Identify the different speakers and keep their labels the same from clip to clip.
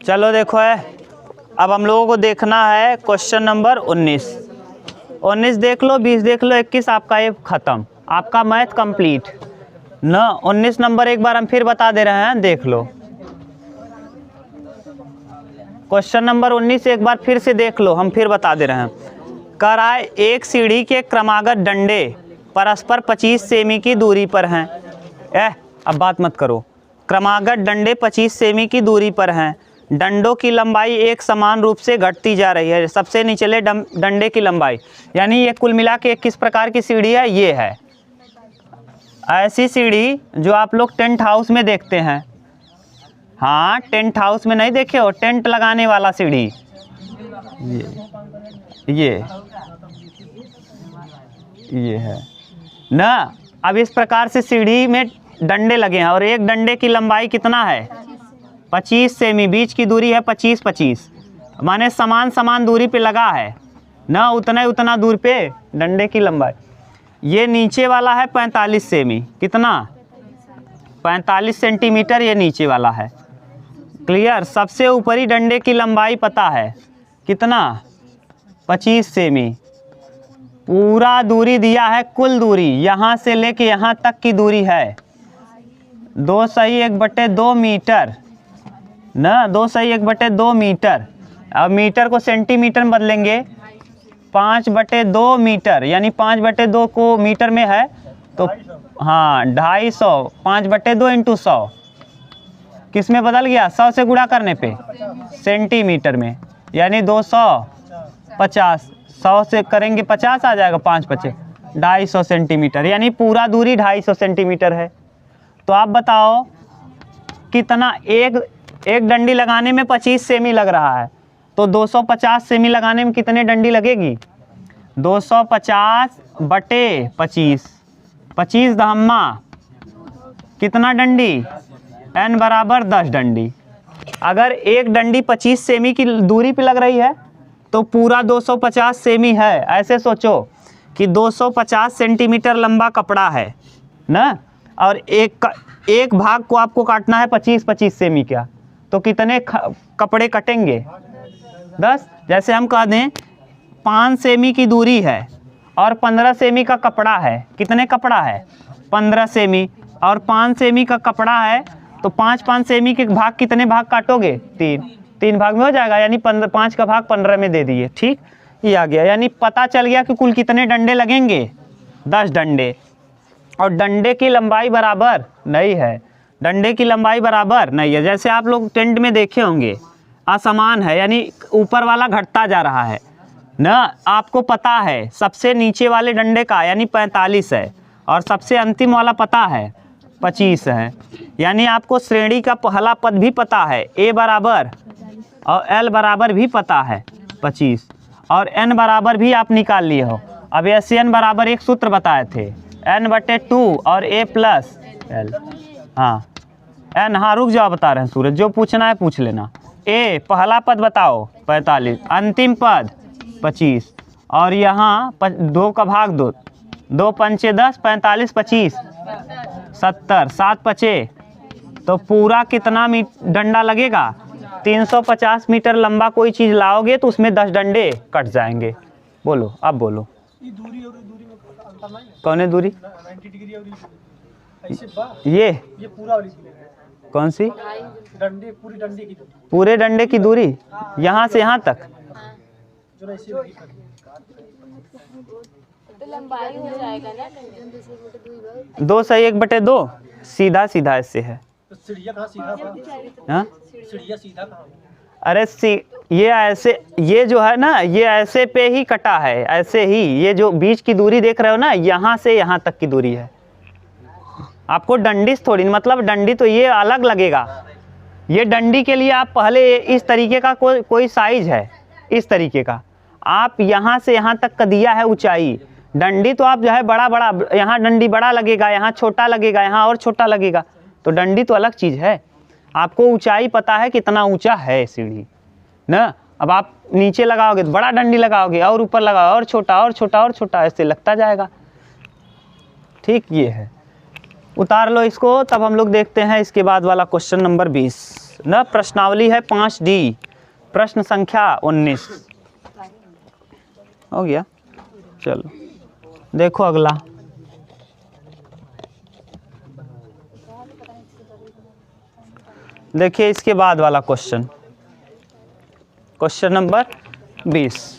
Speaker 1: चलो देखो है, अब हम लोगों को देखना है क्वेश्चन नंबर 19 देख लो, 20 देख लो, 21 आपका ये ख़त्म, आपका मैथ कंप्लीट न। 19 नंबर एक बार हम फिर बता दे रहे हैं, देख लो क्वेश्चन नंबर 19 एक बार फिर से देख लो, हम फिर बता दे रहे हैं। कह रहा है एक सीढ़ी के क्रमागत डंडे परस्पर 25 सेमी की दूरी पर हैं। अब बात मत करो, क्रमागत डंडे 25 सेमी की दूरी पर हैं, डंडों की लंबाई एक समान रूप से घटती जा रही है। सबसे निचले डंडे की लंबाई, यानी ये कुल मिला के किस प्रकार की सीढ़ी है, ये है ऐसी सीढ़ी जो आप लोग टेंट हाउस में देखते हैं। हाँ, टेंट हाउस में नहीं देखे हो, टेंट लगाने वाला सीढ़ी, ये है ना। अब इस प्रकार से सीढ़ी में डंडे लगे हैं और एक डंडे की लंबाई कितना है, 25 सेमी, बीच की दूरी है 25, माने समान दूरी पे लगा है ना, उतना दूर पे डंडे की लंबाई। ये नीचे वाला है 45 सेमी, कितना, 45 सेंटीमीटर ये नीचे वाला है। क्लियर। सबसे ऊपरी डंडे की लंबाई पता है कितना, 25 सेमी। पूरा दूरी दिया है, कुल दूरी यहाँ से लेके यहाँ तक की दूरी है 2 सही 1/2 मीटर ना, 2 सही 1/2 मीटर। अब मीटर को सेंटीमीटर में बदलेंगे, 5/2 मीटर, यानी 5/2 को मीटर में है तो हाँ 250, 5/2 × 100 किस में बदल गया, 100 से गुणा करने पे सेंटीमीटर में, यानी 250, 100 से करेंगे 50 आ जाएगा, 5 × 5 250 सेंटीमीटर, यानी पूरा दूरी 250 सेंटीमीटर है। तो आप बताओ कितना, एक डंडी लगाने में 25 सेमी लग रहा है, तो 250 सेमी लगाने में कितने डंडी लगेगी, 250/25, 25 दहम्मा कितना डंडी, n बराबर 10 डंडी। अगर एक डंडी 25 सेमी की दूरी पे लग रही है तो पूरा 250 सेमी है। ऐसे सोचो कि 250 सेंटीमीटर लंबा कपड़ा है ना, और एक भाग को आपको काटना है 25 सेमी का, तो कितने कपड़े कटेंगे, 10। जैसे हम कह दें 5 सेमी की दूरी है और 15 सेमी का कपड़ा है, कितने कपड़ा है, 15 सेमी, और 5 सेमी का कपड़ा है, तो 5 सेमी के भाग कितने भाग काटोगे, 3 भाग में हो जाएगा, यानी 5 का भाग 15 में दे दिए। ठीक, ये आ गया, यानी पता चल गया कि कुल कितने डंडे लगेंगे, 10 डंडे। और डंडे की लंबाई बराबर नहीं है, डंडे की लंबाई बराबर नहीं है। जैसे आप लोग टेंट में देखे होंगे, असमान है, यानी ऊपर वाला घटता जा रहा है ना। आपको पता है सबसे नीचे वाले डंडे का यानी 45 है, और सबसे अंतिम वाला पता है 25 है, यानी आपको श्रेणी का पहला पद भी पता है, a बराबर और l बराबर भी पता है 25, और n बराबर भी आप निकाल लिए हो। अब ऐसे n बराबर एक सूत्र बताए थे, n/2 और a + l। हाँ n, हाँ रुक जाओ, बता रहे हैं सूरज, जो पूछना है पूछ लेना। a पहला पद बताओ 45, अंतिम पद 25, और यहाँ 2 का भाग 2, 2 पंचे 10, 45 25 70, 7 5, तो पूरा कितना डंडा लगेगा, 350 मीटर लंबा कोई चीज़ लाओगे तो उसमें 10 डंडे कट जाएंगे। बोलो, अब बोलो,
Speaker 2: दूरी और दूरी में अंतर नहीं है?
Speaker 1: कौन है दूरी,
Speaker 2: 90 डिग्री और ऐसे
Speaker 1: ये
Speaker 2: पूरा वाली दूरी है।
Speaker 1: कौन सी,
Speaker 2: डंडे, पूरी डंडे की दूरी,
Speaker 1: पूरे डंडे की दूरी यहाँ से यहाँ तक,
Speaker 2: जो ऐसे
Speaker 3: तो लंबाई हो जाएगा ना,
Speaker 1: 2 सही 1/2 सीधा इससे है।
Speaker 2: तो सीढ़ियाँ कहाँ सीधा था?
Speaker 1: हाँ
Speaker 2: सीढ़ियाँ सीधा कहाँ?
Speaker 1: अरे ये ऐसे, ये जो है ना, ये ऐसे पे ही कटा है, ऐसे ही, ये जो बीच की दूरी देख रहे हो ना, यहाँ से यहाँ तक की दूरी है। आपको डंडिस थोड़ी, मतलब डंडी तो ये अलग लगेगा, ये डंडी के लिए आप पहले इस तरीके का कोई साइज है, इस तरीके का आप यहाँ से यहाँ तक का दिया है ऊंचाई। डंडी तो आप जो है बड़ा, यहाँ डंडी बड़ा लगेगा, यहाँ छोटा लगेगा, यहाँ और छोटा लगेगा, तो डंडी तो अलग चीज़ है। आपको ऊंचाई पता है कितना ऊंचा है सीढ़ी ना। अब आप नीचे लगाओगे तो बड़ा डंडी लगाओगे, और ऊपर लगाओ और छोटा और छोटा और छोटा, ऐसे लगता जाएगा। ठीक, ये है। उतार लो इसको, तब हम लोग देखते हैं इसके बाद वाला क्वेश्चन नंबर 20। न प्रश्नावली है 5D, प्रश्न संख्या 19 हो गया। चलो देखो अगला। देखिए इसके बाद वाला क्वेश्चन, क्वेश्चन नंबर 20।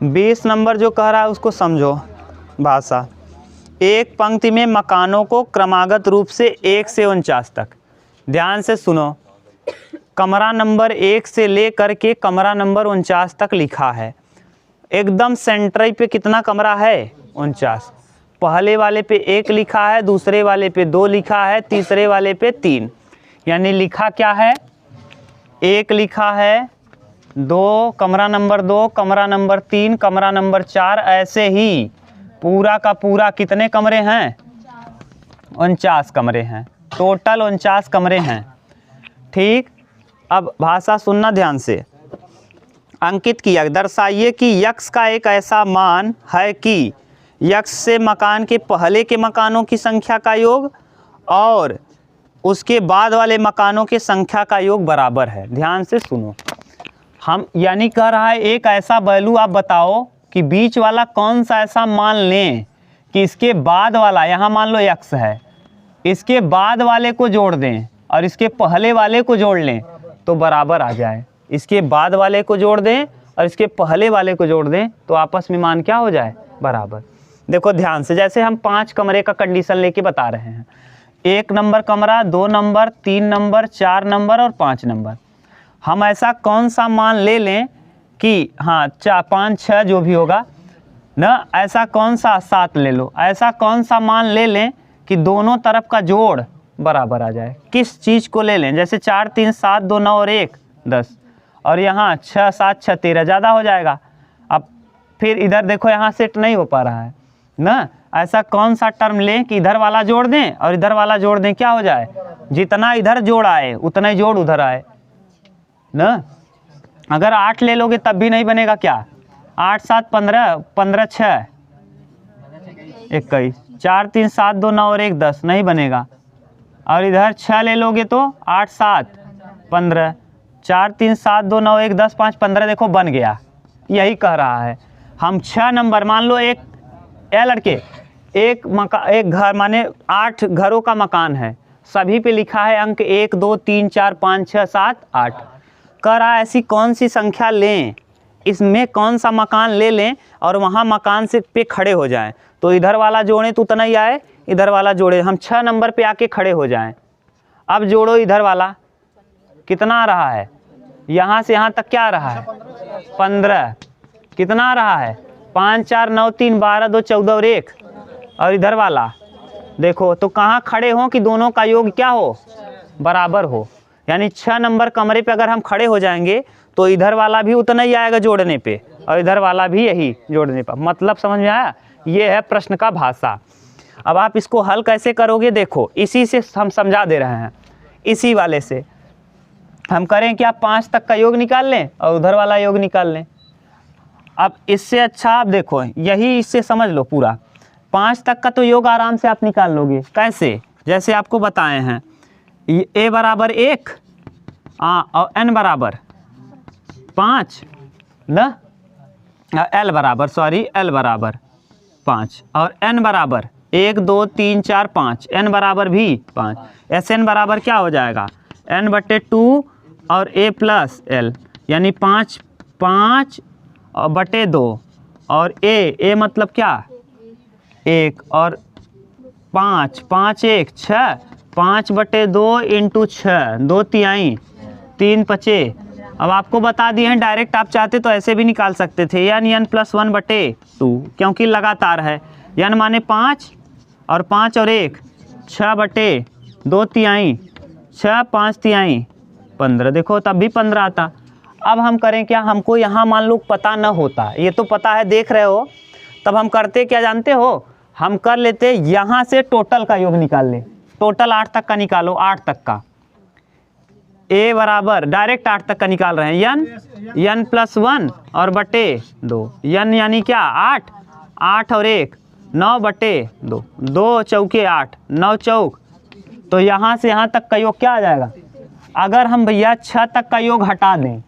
Speaker 1: बीस नंबर जो कह रहा है उसको समझो भाषा। एक पंक्ति में मकानों को क्रमागत रूप से 1 से 49 तक, ध्यान से सुनो, कमरा नंबर 1 से लेकर के कमरा नंबर 49 तक लिखा है। एकदम सेंटर पे कितना कमरा है? 49। पहले वाले पे 1 लिखा है, दूसरे वाले पे 2 लिखा है, तीसरे वाले पे 3, यानी लिखा क्या है? 1 लिखा है, 2 कमरा नंबर 2, कमरा नंबर 3, कमरा नंबर 4, ऐसे ही पूरा का पूरा कितने कमरे हैं? 49 कमरे हैं, टोटल 49 कमरे हैं। ठीक, अब भाषा सुनना ध्यान से। अंकित किया, दर्शाइए कि यक्स का एक ऐसा मान है कि यक्स से मकान के पहले के मकानों की संख्या का योग और उसके बाद वाले मकानों की संख्या का योग बराबर है। ध्यान से सुनो, हम यानी कह रहा है एक ऐसा वैल्यू आप बताओ कि बीच वाला कौन सा ऐसा मान लें कि इसके बाद वाला, यहाँ मान लो x है, इसके बाद वाले को जोड़ दें और इसके पहले वाले को जोड़ लें तो बराबर आ जाए। इसके बाद वाले को जोड़ दें और इसके पहले वाले को जोड़ दें तो आपस में मान क्या हो जाए? बराबर। देखो ध्यान से, जैसे हम 5 कमरे का कंडीशन लेके बता रहे हैं, 1 नंबर कमरा, 2 नंबर, 3 नंबर, 4 नंबर और 5 नंबर। हम ऐसा कौन सा मान ले लें कि हाँ 4, 5, 6 जो भी होगा ना, ऐसा कौन सा 7 ले लो, ऐसा कौन सा मान ले लें कि दोनों तरफ का जोड़ बराबर आ जाए। किस चीज़ को ले लें? जैसे 4, 3, 7, 2, 9 और 1 10, और यहाँ 6, 7, 6, 13, ज़्यादा हो जाएगा। अब फिर इधर देखो यहाँ सेट नहीं हो पा रहा है ना, ऐसा कौन सा टर्म लें कि इधर वाला जोड़ दें और इधर वाला जोड़ दें, क्या हो जाए? जितना इधर जोड़ आए उतना ही जोड़ उधर आए ना। अगर 8 ले लोगे तब भी नहीं बनेगा। क्या 8, 7, 15, 15, 6, 21, 4, 3, 7, 2, 9 और 1 10, नहीं बनेगा। और इधर 6 ले लोगे तो 8, 7, 15, 4, 3, 7, 2, 9, 1 10, 5, 15, देखो बन गया। यही कह रहा है। हम 6 नंबर मान लो, एक लड़के एक घर माने 8 घरों का मकान है, सभी पे लिखा है अंक 1, 2, 3, 4, 5, 6, 7, 8। कह रहा है ऐसी कौन सी संख्या लें, इसमें कौन सा मकान ले लें और वहाँ मकान से पे खड़े हो जाएं, तो इधर वाला जोड़े तो उतना ही आए, इधर वाला जोड़े, हम 6 नंबर पे आके खड़े हो जाएं। अब जोड़ो इधर वाला, कितना आ रहा है? यहाँ से यहाँ तक क्या आ रहा है? 15। कितना आ रहा है? 5, 4, 9, 3, 12, 2, 14 और 1, और इधर वाला देखो तो कहाँ खड़े हों कि दोनों का योग क्या हो? बराबर हो। यानी 6 नंबर कमरे पे अगर हम खड़े हो जाएंगे तो इधर वाला भी उतना ही आएगा जोड़ने पे और इधर वाला भी यही जोड़ने पर। मतलब समझ में आया? ये है प्रश्न का भाषा। अब आप इसको हल कैसे करोगे? देखो इसी से हम समझा दे रहे हैं। इसी वाले से हम करें कि आप 5 तक का योग निकाल लें और उधर वाला योग निकाल लें। अब इससे अच्छा आप देखो, यही इससे समझ लो पूरा। 5 तक का तो योग आराम से आप निकाल लोगे। कैसे? जैसे आपको बताए हैं, a बराबर 1 और n बराबर 5 ना, l बराबर 5 और n बराबर 1, 2, 3, 4, 5, n बराबर भी 5। Sn बराबर क्या हो जाएगा? n/2 और a प्लस l, यानी 5 5/2 और a मतलब क्या? 1 और 5 5 1 6, 5/2 इंटू 6, 2 तिहाई 3 5। अब आपको बता दिए हैं, डायरेक्ट आप चाहते तो ऐसे भी निकाल सकते थे, यानी n+1/2, क्योंकि लगातार है। n माने 5 और 5 और 1 6/2 तिहाई 6, 5 तिहाई 15, देखो तब भी 15 आता। अब हम करें क्या? हमको यहाँ मान लो पता न होता, ये तो पता है, देख रहे हो, तब हम करते क्या जानते हो? हम कर लेते यहाँ से टोटल का योग निकाल ले। टोटल 8 तक का निकालो, 8 तक का। ए बराबर डायरेक्ट 8 तक का निकाल रहे हैं, n प्लस 1 और बटे 2, n यानी क्या 8, 8 और 1 9 बटे 2, 2 चौके 8, 9 चौक, तो यहाँ से यहाँ तक का योग क्या आ जाएगा? अगर हम भैया 6 तक का योग हटा दें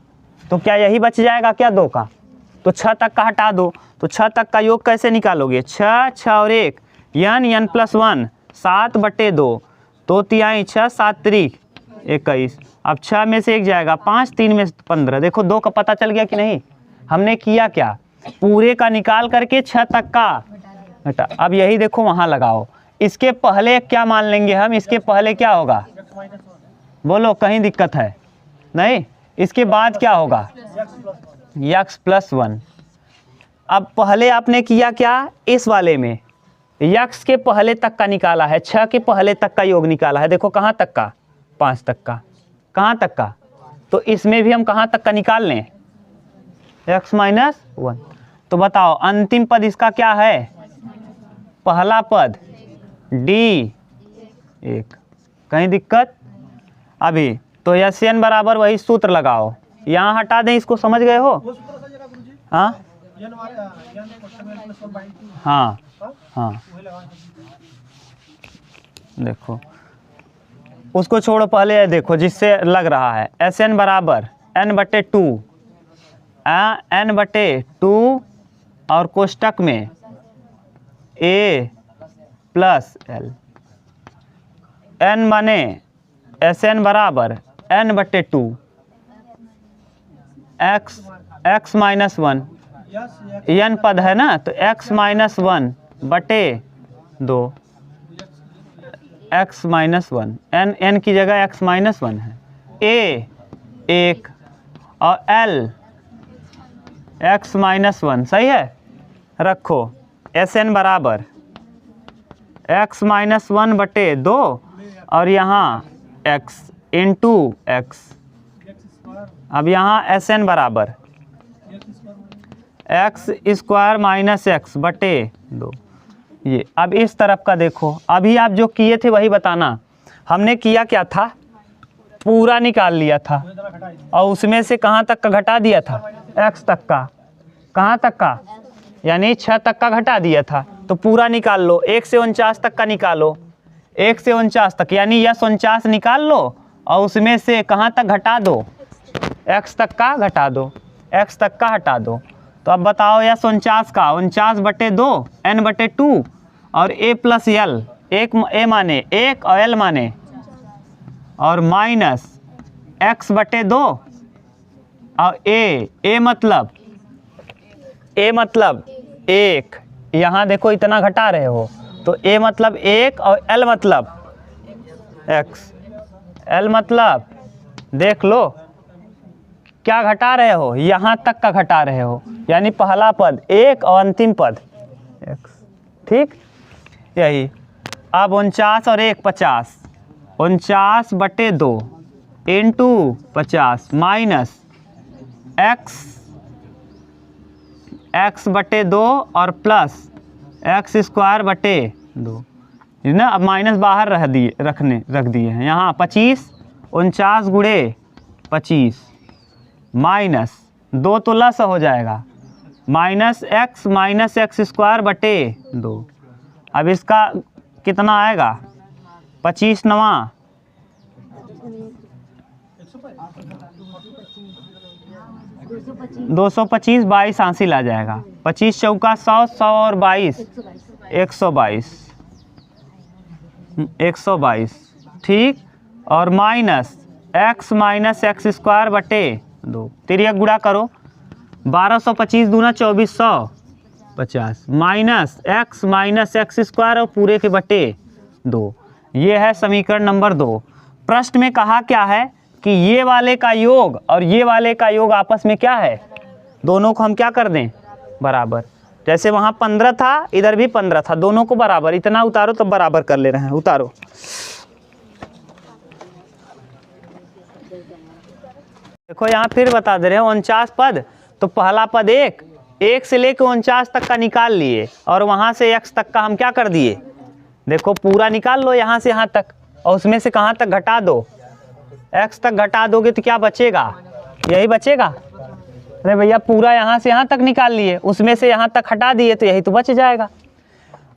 Speaker 1: तो क्या यही बच जाएगा क्या 2 का? तो 6 तक का हटा दो, तो 6 तक का योग कैसे निकालोगे? 6, 6 और 1 n प्लस 1 7 बटे 2, 2 तिहाई 6, 7 त्रिक 21। अब 6 में से 1 जाएगा 5, 3 में से 15। देखो 2 का पता चल गया कि नहीं? हमने किया क्या? पूरे का निकाल करके 6 तक का हटा। अब यही देखो वहाँ लगाओ, इसके पहले क्या मान लेंगे हम? इसके पहले क्या होगा? बोलो, कहीं दिक्कत है? नहीं। इसके बाद क्या होगा? x plus 1। अब पहले आपने किया क्या? इस वाले में x के पहले तक का निकाला है, 6 के पहले तक का योग निकाला है। देखो कहाँ तक का? 5 तक का। कहाँ तक का? तो इसमें भी हम कहाँ तक का निकाल लें? x minus 1। तो बताओ अंतिम पद इसका क्या है? पहला पद d 1। कहीं दिक्कत? अभी तो Sn बराबर वही सूत्र लगाओ, यहाँ हटा दें, इसको समझ गए हो?
Speaker 2: वो सूत्र समझेगा गुरुजी।
Speaker 1: हाँ
Speaker 2: n हमारे n क्वेश्चन में प्लस 1/2।
Speaker 1: हाँ हाँ,
Speaker 2: वही लगाएं।
Speaker 1: देखो उसको छोड़ो, पहले ये देखो जिससे लग रहा है। Sn बराबर n बटे 2, n बटे 2 और कोष्टक में a प्लस l, n माने Sn बराबर n बटे 2 x माइनस 1,
Speaker 2: यस
Speaker 1: n पद है ना, तो x माइनस 1 बटे 2, x माइनस 1, n की जगह x माइनस 1 है, a 1 और l x माइनस 1। सही है? रखो Sn बराबर x माइनस 1 बटे 2 और यहाँ x इंटू x। अब यहाँ Sn बराबर x स्क्वायर माइनस x बटे 2। ये अब इस तरफ का देखो, अभी आप जो किए थे वही बताना। हमने किया क्या था? पूरा निकाल लिया था और उसमें से कहाँ तक का घटा दिया था? x तक का। कहाँ तक का? यानी 6 तक का घटा दिया था, तो पूरा निकाल लो। 1 से 49 तक का निकालो, 1 से 49 तक, यानी यह 49 निकाल लो और उसमें से कहाँ तक घटा दो? x तक का घटा दो, x तक का हटा दो। तो अब बताओ यह 49 का 49 बटे 2 n बटे 2 और a प्लस l, एक a माने 1 और l माने, और माइनस x बटे 2 और a मतलब 1। यहाँ देखो इतना घटा रहे हो, तो a मतलब 1 और l मतलब x, l मतलब देख लो क्या घटा रहे हो? यहाँ तक का घटा रहे हो, यानी पहला पद 1 और अंतिम पद x। ठीक, यही। अब 49 और 1 50, 49 बटे 2 इंटू 50 माइनस x बटे 2 और प्लस x स्क्वायर बटे 2 ना। अब माइनस बाहर रख दिए हैं। यहाँ 25 49 गुणे 25 माइनस 2 तो लस हो जाएगा, माइनस x स्क्वायर बटे 2। अब इसका कितना आएगा? 25 नवा 225, 22 हासिल आ जाएगा। 25 चौका 100, 100 और 22 122। ठीक, और माइनस x स्क्वायर बटे 2, तिर्यक गुणा करो, 1225 दूना 2450 माइनस x स्क्वायर और पूरे के बटे 2। ये है समीकरण नंबर 2। प्रश्न में कहा क्या है कि ये वाले का योग और ये वाले का योग आपस में क्या है? दोनों को हम क्या कर दें? बराबर। जैसे वहाँ 15 था, इधर भी 15 था, दोनों को बराबर। इतना उतारो तब बराबर कर ले रहे हैं। उतारो, देखो यहाँ फिर बता दे रहे हैं 49 पद, तो पहला पद 1 से लेकर 49 तक का निकाल लिए और वहाँ से x तक का हम क्या कर दिए? देखो पूरा निकाल लो यहाँ से यहाँ तक, और उसमें से कहाँ तक घटा दो, x तक घटा दोगे तो क्या बचेगा, यही बचेगा। अरे भैया पूरा यहाँ से यहाँ तक निकाल लिए, उसमें से यहाँ तक हटा दिए तो यही तो बच जाएगा।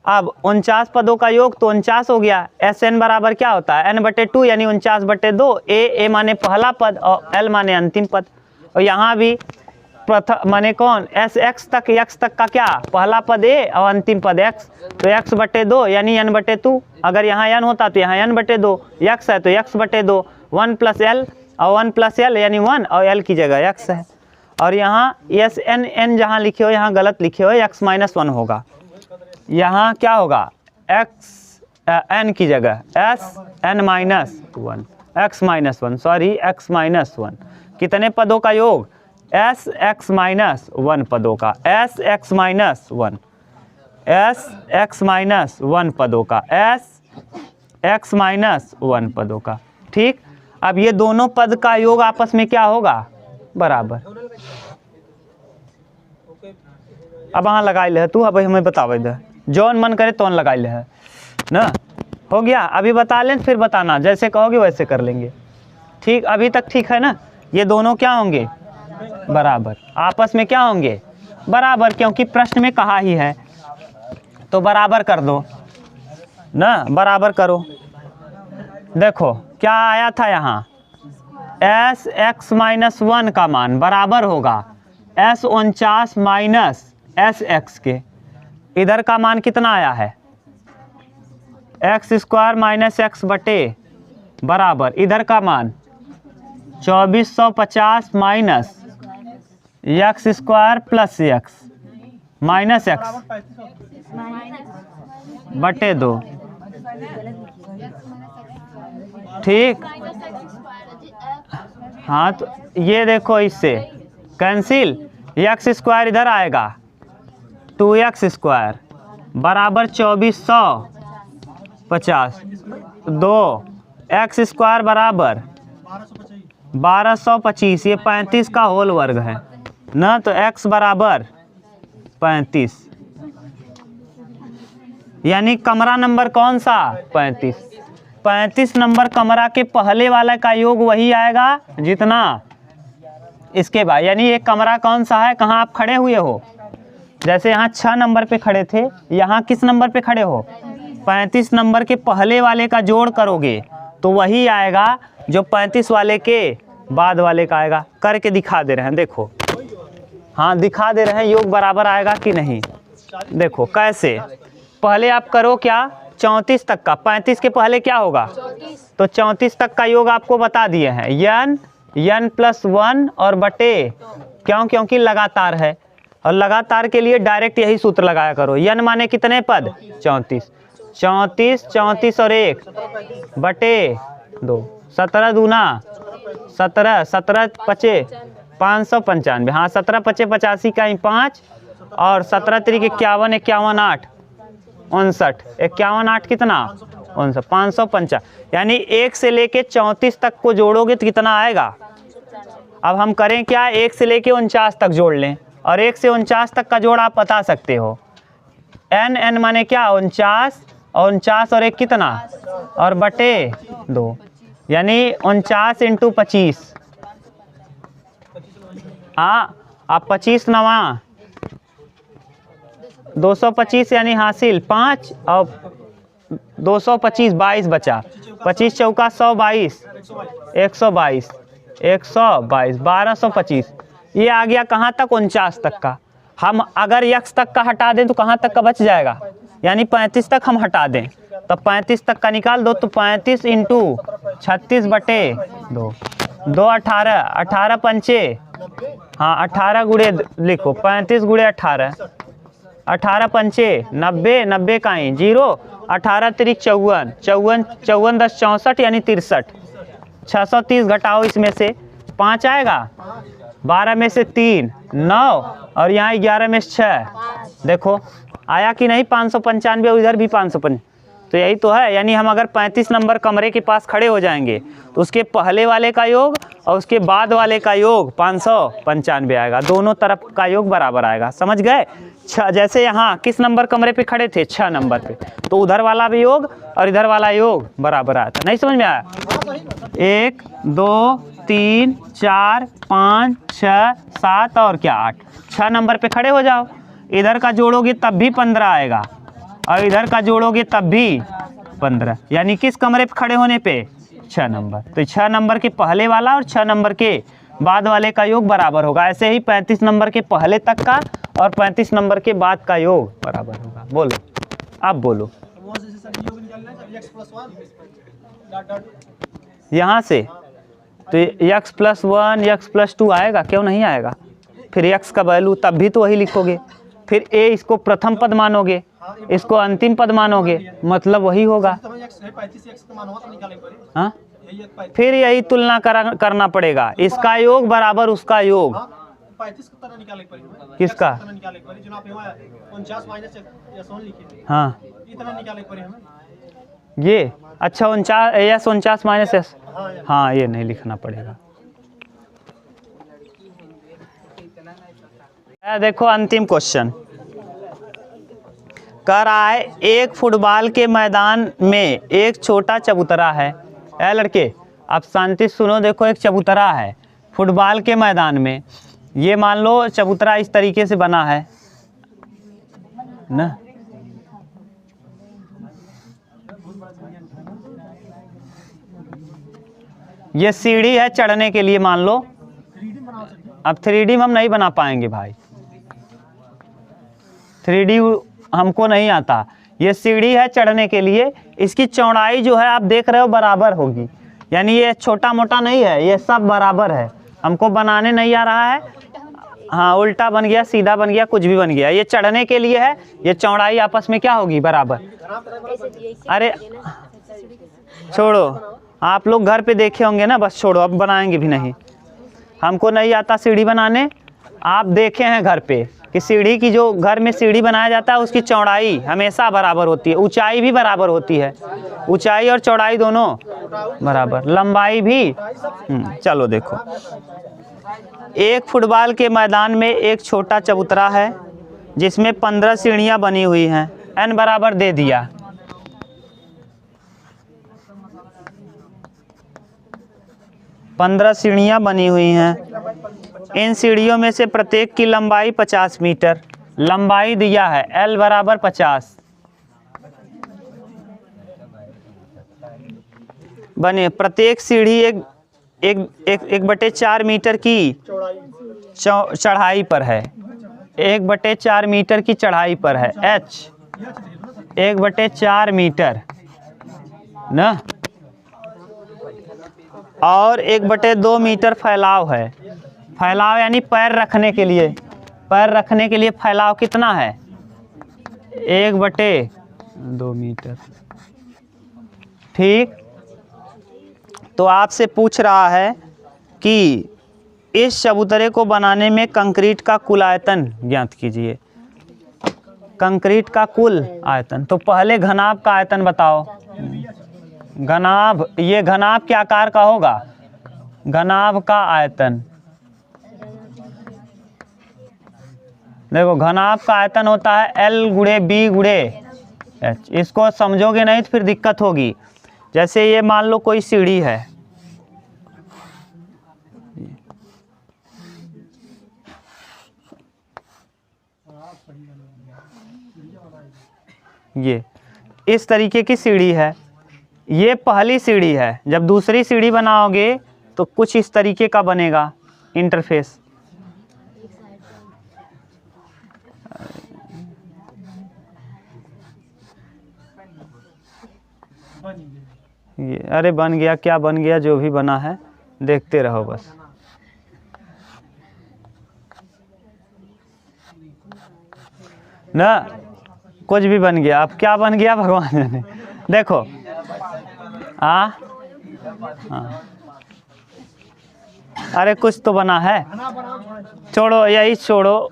Speaker 1: अब 49 पदों का योग तो 49 हो गया। एस एन बराबर क्या होता है, n/2 यानी 49/2। ए माने पहला पद और l माने अंतिम पद। और यहाँ भी प्रथम माने कौन, एस एक्स तक, x तक का क्या, पहला पद a और अंतिम पद x, तो x/2 यानी n/2। अगर यहाँ n होता तो यहाँ n/2, x है तो x/2, 1 + l और 1 + l यानी 1 और l की जगह x है। और यहाँ एस एन एन जहाँ लिखे हो यहाँ गलत लिखे हो, x-1 होगा। यहाँ क्या होगा, x n की जगह x-1 कितने पदों का योग, sx-1 पदों का, sx-1 पदों का, sx-1 पदों का। ठीक, अब ये दोनों पद का योग आपस में क्या होगा, बराबर। अब वहाँ लगाई ले तू, अब हमें बतावे दे, जौन मन करे तौन लगाई ले है ना। हो गया, अभी बता लें फिर बताना, जैसे कहोगे वैसे कर लेंगे। ठीक, अभी तक ठीक है ना। ये दोनों क्या होंगे, बराबर, आपस में क्या होंगे, बराबर, क्योंकि प्रश्न में कहा ही है तो बराबर कर दो ना, बराबर करो। देखो क्या आया था यहाँ, sx-1 का मान बराबर होगा s49 - sx के। इधर का मान कितना आया है, x² - x बटे बराबर, इधर का मान 2450 minus x² + x minus x बटे 2। ठीक, हाँ तो ये देखो इससे कैंसिल, x² इधर आएगा 2x² बराबर 2450, 2 x² बराबर 1225, ये 35 का होल वर्ग है ना, तो x बराबर 35, यानी कमरा नंबर कौन सा, 35 नंबर कमरा के पहले वाला का योग वही आएगा जितना इसके बाद, यानी ये कमरा कौन सा है, कहाँ आप खड़े हुए हो, जैसे यहाँ 6 नंबर पे खड़े थे, यहाँ किस नंबर पे खड़े हो, 35 नंबर के पहले वाले का जोड़ करोगे तो वही आएगा जो 35 वाले के बाद वाले का आएगा। करके दिखा दे रहे हैं, देखो, हाँ दिखा दे रहे हैं, योग बराबर आएगा कि नहीं। देखो कैसे, पहले आप करो क्या, 34 तक का, 35 के पहले क्या होगा, तो 34 तक का योग आपको बता दिए हैं, n + 1 और बटे, क्योंकि लगातार है, और लगातार के लिए डायरेक्ट यही सूत्र लगाया करो। n माने कितने पद, 34 और 1 बटे 2, 17 दूना 17, 17 पचे 595, हाँ 17 पचे 85 का 5 और 17 3 51, 51 8 59, 51 8 कितना 59, 555, यानी 1 से लेके 34 तक को जोड़ोगे तो कितना आएगा। अब हम करें क्या, 1 से लेके 49 तक जोड़ लें, और 1 से 49 तक का जोड़ आप बता सकते हो, n माने क्या 49 और 49 और 1 कितना, और बटे 2, यानी 49 × 25, हाँ आप 25 9 225 यानी हासिल 5 और 225 22 बचा, 25 चौका 122 122 1225, ये आ गया कहाँ तक, 49 तक का। हम अगर x तक का हटा दें तो कहाँ तक का बच जाएगा, यानी 35 तक हम हटा दें तो 35 तक का निकाल दो, तो 35 × 36 बटे 2, 2 18, 18 पंचे, हाँ 18 गुणे लिखो, 35 गुणे 18, 18 पंचे 90, 90 का ही 0, 18 3 54, 54 10 64 यानी 63, 630 घटाओ इसमें से 5 आएगा, 12 में से 3 9 और यहाँ 11 में से 6, देखो आया कि नहीं, 595, उधर भी 595, तो यही तो है। यानी हम अगर 35 नंबर कमरे के पास खड़े हो जाएंगे तो उसके पहले वाले का योग और उसके बाद वाले का योग 595 आएगा। दोनों तरफ का योग बराबर आएगा। समझ गए? जैसे यहाँ किस नंबर कमरे पे खड़े थे? 6 नंबर पे, तो उधर वाला भी योग और इधर वाला योग बराबर आया था। नहीं समझ में आया? 1 2 3 4 5 6 7 और क्या 8, 6 नंबर पे खड़े हो जाओ। इधर का जोड़ोगे तब भी 15 आएगा और इधर का जोड़ोगे तब भी 15, यानी किस कमरे पे खड़े होने पे? 6 नंबर। तो 6 नंबर के पहले वाला और 6 नंबर के बाद वाले का योग बराबर होगा। ऐसे ही 35 नंबर के पहले तक का और 35 नंबर के बाद का योग बराबर होगा। बोलो, अब बोलो।
Speaker 2: वो जैसे सर योग निकालना है सर, x + 1 डॉट डॉट
Speaker 1: यहाँ से तो x + 1 x + 2 आएगा, क्यों नहीं आएगा? फिर x का वैल्यू तब भी तो वही लिखोगे। फिर a इसको प्रथम पद मानोगे, इसको अंतिम पद मानोगे, मतलब वही होगा।
Speaker 2: तो हमें x है 35x का मान हुआ तो निकालेंगे पड़े।
Speaker 1: हाँ,
Speaker 2: यही एक 35
Speaker 1: फिर यही तुलना करना पड़ेगा। इसका योग बराबर उसका योग।
Speaker 2: 35 का तरह निकालेंगे पड़े।
Speaker 1: किसका?
Speaker 2: तरह निकालेंगे पड़े जो आप यहाँ 49 माइनस x लिखे।
Speaker 1: हाँ,
Speaker 2: इतना निकालेंगे पड़े हमें।
Speaker 1: ये अच्छा 49 माइनस s।
Speaker 2: हाँ
Speaker 1: हाँ, ये नहीं लिखना पड़ेगा। देखो अंतिम क्वेश्चन कर रहा है, एक फुटबॉल के मैदान में एक छोटा चबूतरा है। ऐ लड़के, आप शांति सुनो। देखो एक चबूतरा है फुटबॉल के मैदान में। ये मान लो चबूतरा इस तरीके से बना है ना। ये सीढ़ी है चढ़ने के लिए, मान लो। अब 3D हम नहीं बना पाएंगे भाई, 3D हमको नहीं आता। ये सीढ़ी है चढ़ने के लिए। इसकी चौड़ाई जो है आप देख रहे हो बराबर होगी, यानी ये छोटा मोटा नहीं है, ये सब बराबर है। हमको बनाने नहीं आ रहा है। हाँ, उल्टा बन गया, सीधा बन गया, कुछ भी बन गया। ये चढ़ने के लिए है, ये चौड़ाई आपस में क्या होगी? बराबर। अरे छोड़ो, आप लोग घर पे देखे होंगे ना, बस छोड़ो, अब बनाएंगे भी नहीं। हमको नहीं आता सीढ़ी बनाने। आप देखे हैं घर पे कि सीढ़ी की, जो घर में सीढ़ी बनाया जाता है उसकी चौड़ाई हमेशा बराबर होती है, ऊंचाई भी बराबर होती है। ऊंचाई और चौड़ाई दोनों बराबर, लंबाई भी। चलो देखो, एक फुटबॉल के मैदान में एक छोटा चबूतरा है जिसमें 15 सीढ़ियां बनी हुई हैं। n बराबर दे दिया। पंद्रह सीढ़ियां बनी हुई हैं। इन सीढ़ियों में से प्रत्येक की लंबाई 50 मीटर। लंबाई दिया है L बराबर 50 बने। प्रत्येक सीढ़ी 1/4 मीटर की चढ़ाई पर है। 1/4 मीटर की चढ़ाई पर है। H 1/4 मीटर ना, और 1/2 मीटर फैलाव है। फैलाव यानी पैर रखने के लिए, पैर रखने के लिए फैलाव कितना है? 1/2 मीटर। ठीक, तो आपसे पूछ रहा है कि इस चबूतरे को बनाने में कंक्रीट का कुल आयतन ज्ञात कीजिए। कंक्रीट का कुल आयतन, तो पहले घनाभ का आयतन बताओ। घनाभ, ये घनाभ के आकार का होगा। घनाभ का आयतन देखो, घनाभ का आयतन होता है L × B × H। इसको समझोगे नहीं तो फिर दिक्कत होगी। जैसे ये मान लो कोई सीढ़ी है, ये इस तरीके की सीढ़ी है। ये पहली सीढ़ी है। जब दूसरी सीढ़ी बनाओगे तो कुछ इस तरीके का बनेगा इंटरफेस। ये अरे बन गया, क्या बन गया, जो भी बना है देखते रहो बस। ना कुछ भी बन गया। अब क्या बन गया भगवान जाने। देखो हाँ, अरे कुछ तो बना है, छोड़ो यही छोड़ो।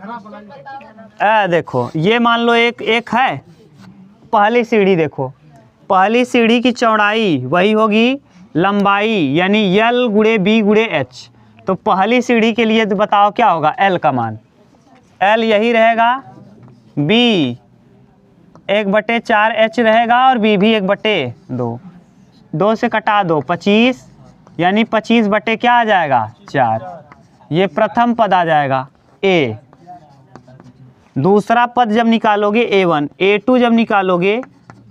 Speaker 1: देखो ये मान लो एक है पहली सीढ़ी। देखो पहली सीढ़ी की चौड़ाई वही होगी लंबाई यानी यल गुणे बी गुणे एच। तो पहली सीढ़ी के लिए तो बताओ क्या होगा, एल का मान, एल यही रहेगा, बी 1/4 एच रहेगा और बी भी 1/2, 2 से कटा दो 25, यानी 25 बटे क्या आ जाएगा 4। ये प्रथम पद आ जाएगा ए। दूसरा पद जब निकालोगे A1, A2 जब निकालोगे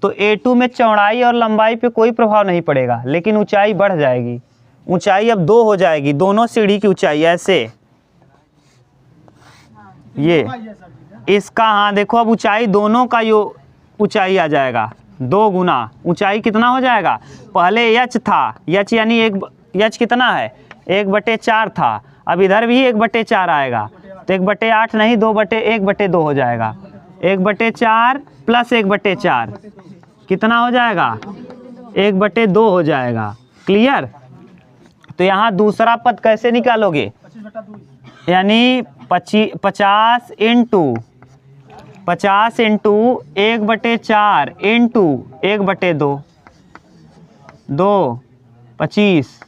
Speaker 1: तो A2 में चौड़ाई और लंबाई पे कोई प्रभाव नहीं पड़ेगा, लेकिन ऊंचाई बढ़ जाएगी। ऊंचाई अब 2 हो जाएगी, दोनों सीढ़ी की ऊंचाई ऐसे, ये इसका, हाँ देखो अब ऊंचाई दोनों का यो ऊंचाई आ जाएगा 2 गुना। ऊंचाई कितना हो जाएगा, पहले एच था, एच यानी एच कितना है 1/4 था, अब इधर भी 1/4 आएगा, तो 1/8 नहीं 1/2 हो जाएगा। 1/4 प्लस 1/4 कितना हो जाएगा 1/2 हो जाएगा। क्लियर। तो यहाँ दूसरा पद कैसे निकालोगे, यानी 50 इंटू 1/4 इंटू 1/2, 2 25,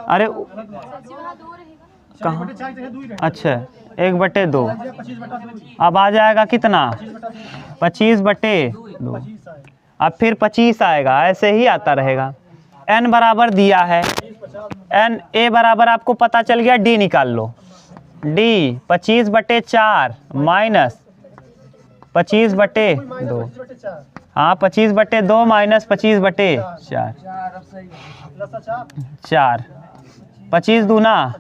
Speaker 1: अरे कहाँ, अच्छा 1/2, अब आ जाएगा कितना 25/2, अब फिर 25 आएगा, ऐसे ही आता रहेगा। n बराबर दिया है, n a बराबर आपको पता चल गया, d निकाल लो, d 25/4 माइनस 25/2, हाँ 25/2 माइनस 25/4, 4, 25 दूना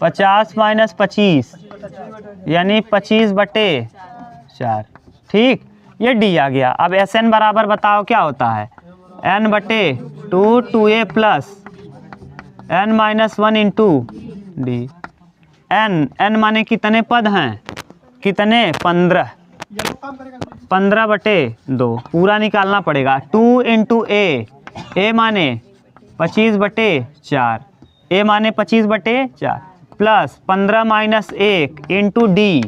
Speaker 1: 50 माइनस 25 यानी 25/4। ठीक, ये डी आ गया। अब एस एन बराबर बताओ क्या होता है, n/2 2a plus n-1 into D. n माने कितने पद हैं, कितने 15, 15/2 पूरा निकालना पड़ेगा। 2 इंटू a माने 25/4, a माने 25/4 प्लस 15 माइनस 1 इंटू डी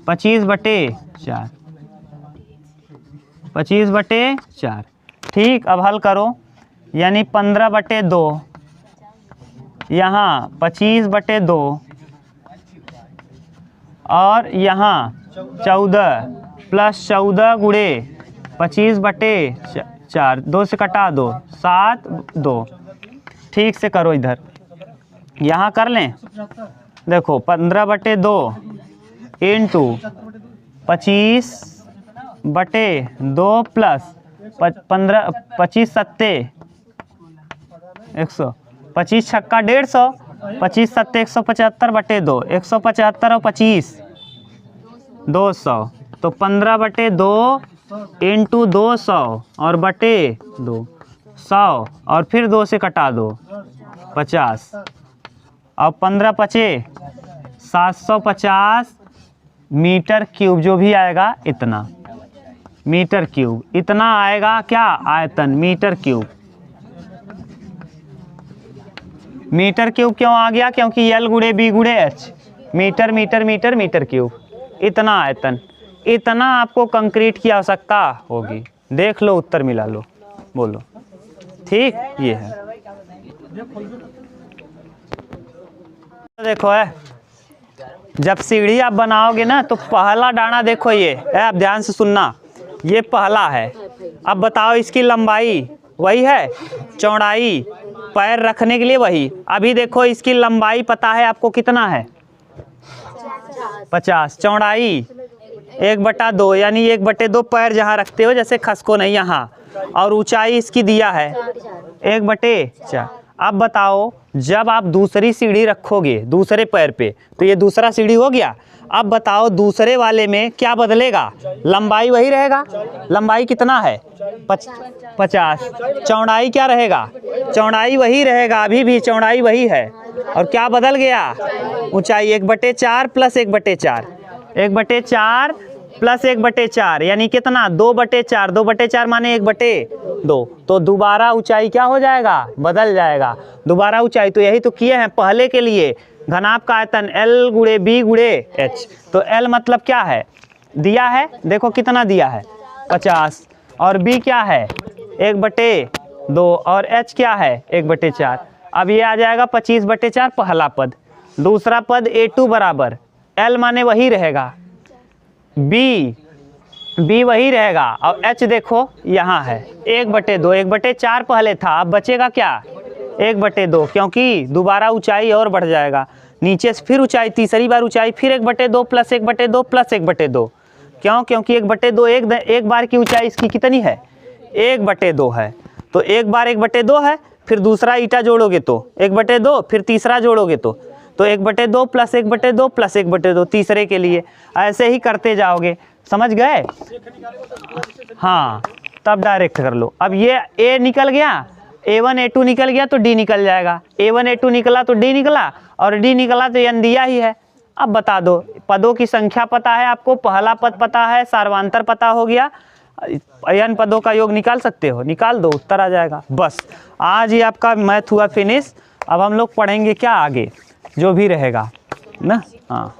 Speaker 1: 25/4, 25/4। ठीक, अब हल करो, यानी 15/2 यहाँ 25/2 और यहाँ 14 प्लस 14 गुणे 25/4, 2 से कटा दो 7 2। ठीक से करो, इधर यहाँ कर लें, देखो 15/2 इंटू 25/2 प्लस 15 25 सत्ते 100, 25 छक्का 150, 25 सत्ते 175/2, 175 और 25 200, तो 15/2 इंटू 200 और बटे 2 100 और फिर 2 से कटा दो 50, अब 15 पचे 750 मीटर क्यूब, जो भी आएगा इतना मीटर क्यूब, इतना आएगा क्या आयतन, मीटर क्यूब। मीटर क्यूब क्यों आ गया, क्योंकि एल गुणे बी गुणे H, meter meter meter meter cube, इतना आयतन, इतना आपको कंक्रीट की आवश्यकता होगी। देख लो, उत्तर मिला लो, बोलो। ठीक, ये है, देखो है, जब सीढ़ी आप बनाओगे ना तो पहला डाना देखो, ये आप ध्यान से सुनना, ये पहला है। अब बताओ इसकी लंबाई वही है, चौड़ाई पैर रखने के लिए वही। अभी देखो इसकी लंबाई पता है आपको कितना है 50, चौड़ाई 1/2 यानी 1/2 पैर जहाँ रखते हो, जैसे खसको नहीं यहाँ, और ऊंचाई इसकी दिया है 1/4। अब बताओ जब आप दूसरी सीढ़ी रखोगे दूसरे पैर पे, तो ये दूसरा सीढ़ी हो गया। अब बताओ दूसरे वाले में क्या बदलेगा, लंबाई वही रहेगा, लंबाई कितना है 50, चौड़ाई क्या रहेगा, चौड़ाई वही रहेगा, अभी भी चौड़ाई वही है, और क्या बदल गया, ऊंचाई 1/4 प्लस 1/4, 1/4 प्लस 1/4 यानी कितना 2/4, 2/4 माने 1/2, तो दोबारा ऊंचाई क्या हो जाएगा, बदल जाएगा दोबारा ऊंचाई। तो यही तो किए हैं पहले के लिए, घनाभ का आयतन L गुणे B गुणे H। तो L मतलब क्या है, दिया है, देखो कितना दिया है 50, और B क्या है 1/2, 2 और h क्या है 1/4। अब ये आ जाएगा 25/4 पहला पद। दूसरा पद a2 बराबर l माने वही रहेगा, b वही रहेगा और h देखो यहाँ है 1/2। 1/4 पहले था, अब बचेगा क्या 1/2, क्योंकि दोबारा ऊंचाई और बढ़ जाएगा नीचे से, फिर ऊंचाई तीसरी बार ऊंचाई फिर 1/2 प्लस 1/2 प्लस 1/2। क्यों? क्योंकि 1/2 एक बार की ऊंचाई इसकी कितनी है 1/2 है। तो एक बार 1/2 है, फिर दूसरा ईटा जोड़ोगे तो 1/2, फिर तीसरा जोड़ोगे तो 1/2 प्लस 1/2 प्लस 1/2 तीसरे के लिए। ऐसे ही करते जाओगे, समझ गए? हाँ, तब डायरेक्ट कर लो। अब ये a निकल गया, a1 a2 निकल गया तो d निकल जाएगा, a1 a2 निकला तो d निकला और d निकला तो n दिया ही है। अब बता दो, पदों की संख्या पता है आपको, पहला पद पता है, सार्वधातुक पता हो गया, n पदों का योग निकाल सकते हो, निकाल दो उत्तर आ जाएगा। बस आज ही आपका मैथ हुआ फिनिश। अब हम लोग पढ़ेंगे क्या आगे जो भी रहेगा ना। हाँ।